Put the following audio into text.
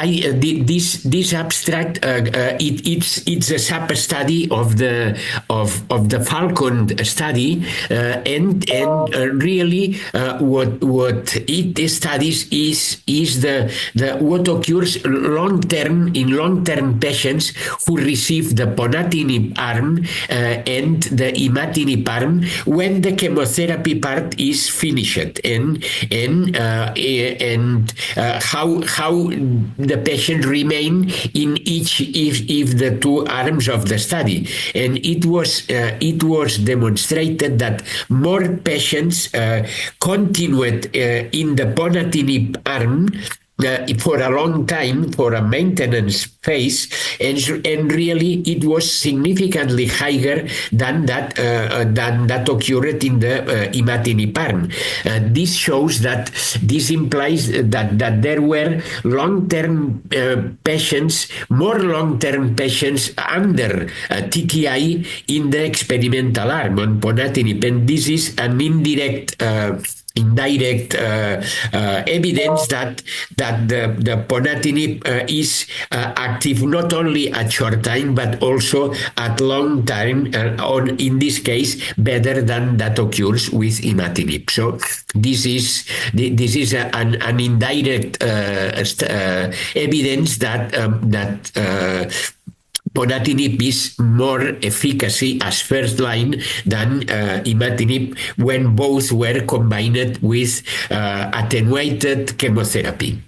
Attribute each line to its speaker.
Speaker 1: this abstract it's a sub study of the PhALLCON study, and really what it studies is the what occurs long term patients who receive the Ponatinib arm and the Imatinib arm when the chemotherapy part is finished, and how the patient remain in each if the two arms of the study. And it was demonstrated that more patients continued in the Ponatinib arm for a long time, for a maintenance phase, and really it was significantly higher than that occurred in the Imatinib arm. This shows that this implies that there were long-term patients, more long-term patients under TKI in the experimental arm on Ponatinib, and this is an indirect evidence that the Ponatinib is active not only at short time but also at long time, or in this case better than that occurs with Imatinib. So this is an indirect evidence that Ponatinib is more efficacy as first line than Imatinib when both were combined with attenuated chemotherapy.